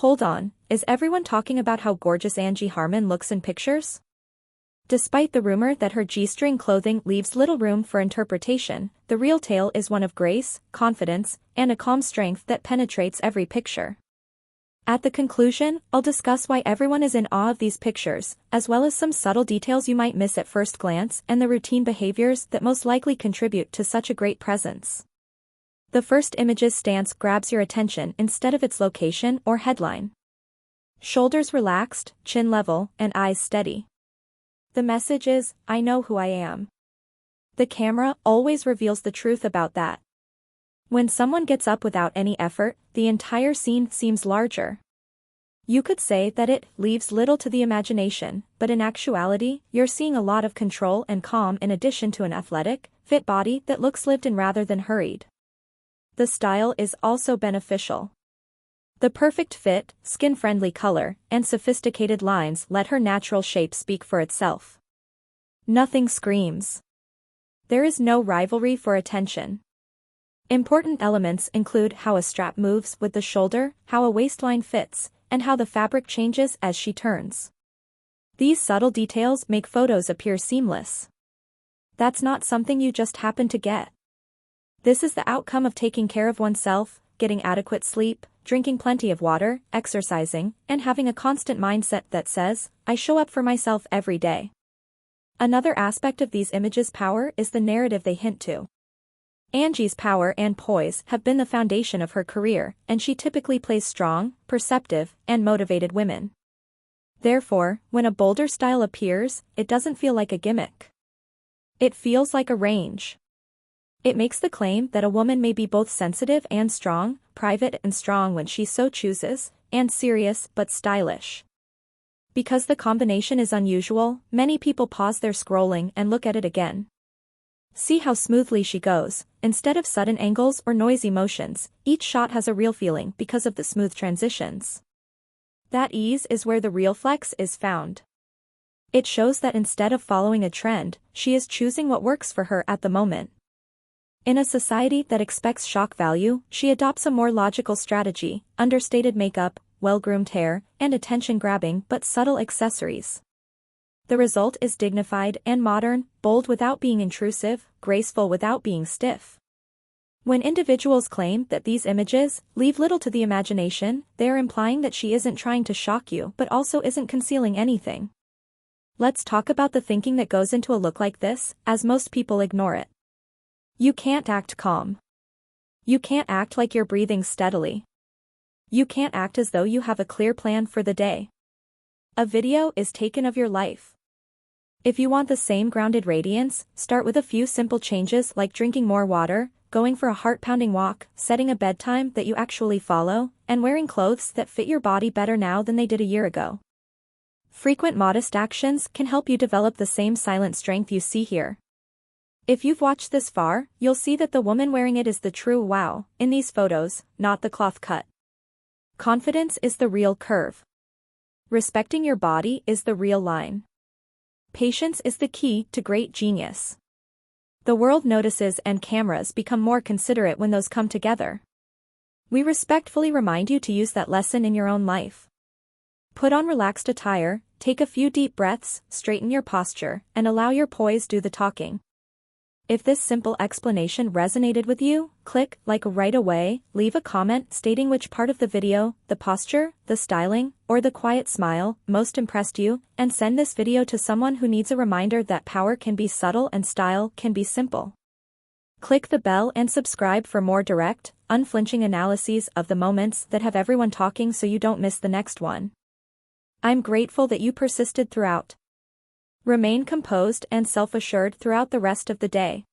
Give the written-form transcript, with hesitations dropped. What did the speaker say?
Hold on, is everyone talking about how gorgeous Angie Harmon looks in pictures? Despite the rumor that her G-string clothing leaves little room for interpretation, the real tale is one of grace, confidence, and a calm strength that penetrates every picture. At the conclusion, I'll discuss why everyone is in awe of these pictures, as well as some subtle details you might miss at first glance and the routine behaviors that most likely contribute to such a great presence. The first image's stance grabs your attention instead of its location or headline. Shoulders relaxed, chin level, and eyes steady. The message is, I know who I am. The camera always reveals the truth about that. When someone gets up without any effort, the entire scene seems larger. You could say that it leaves little to the imagination, but in actuality, you're seeing a lot of control and calm in addition to an athletic, fit body that looks lived in rather than hurried. The style is also beneficial. The perfect fit, skin-friendly color, and sophisticated lines let her natural shape speak for itself. Nothing screams. There is no rivalry for attention. Important elements include how a strap moves with the shoulder, how a waistline fits, and how the fabric changes as she turns. These subtle details make photos appear seamless. That's not something you just happen to get. This is the outcome of taking care of oneself, getting adequate sleep, drinking plenty of water, exercising, and having a constant mindset that says, I show up for myself every day. Another aspect of these images' power is the narrative they hint to. Angie's power and poise have been the foundation of her career, and she typically plays strong, perceptive, and motivated women. Therefore, when a bolder style appears, it doesn't feel like a gimmick. It feels like a range. It makes the claim that a woman may be both sensitive and strong, private and strong when she so chooses, and serious but stylish. Because the combination is unusual, many people pause their scrolling and look at it again. See how smoothly she goes. Instead of sudden angles or noisy motions, each shot has a real feeling because of the smooth transitions. That ease is where the real flex is found. It shows that instead of following a trend, she is choosing what works for her at the moment. In a society that expects shock value, she adopts a more logical strategy: understated makeup, well-groomed hair, and attention-grabbing but subtle accessories. The result is dignified and modern, bold without being intrusive, graceful without being stiff. When individuals claim that these images leave little to the imagination, they are implying that she isn't trying to shock you but also isn't concealing anything. Let's talk about the thinking that goes into a look like this, as most people ignore it. You can't act calm. You can't act like you're breathing steadily. You can't act as though you have a clear plan for the day. A video is taken of your life. If you want the same grounded radiance, start with a few simple changes like drinking more water, going for a heart-pounding walk, setting a bedtime that you actually follow, and wearing clothes that fit your body better now than they did a year ago. Frequent modest actions can help you develop the same silent strength you see here. If you've watched this far, you'll see that the woman wearing it is the true wow in these photos, not the cloth cut. Confidence is the real curve. Respecting your body is the real line. Patience is the key to great genius. The world notices and cameras become more considerate when those come together. We respectfully remind you to use that lesson in your own life. Put on relaxed attire, take a few deep breaths, straighten your posture, and allow your poise do the talking. If this simple explanation resonated with you, click like right away, leave a comment stating which part of the video, the posture, the styling, or the quiet smile, most impressed you, and send this video to someone who needs a reminder that power can be subtle and style can be simple. Click the bell and subscribe for more direct, unflinching analyses of the moments that have everyone talking so you don't miss the next one. I'm grateful that you persisted throughout. Remain composed and self-assured throughout the rest of the day.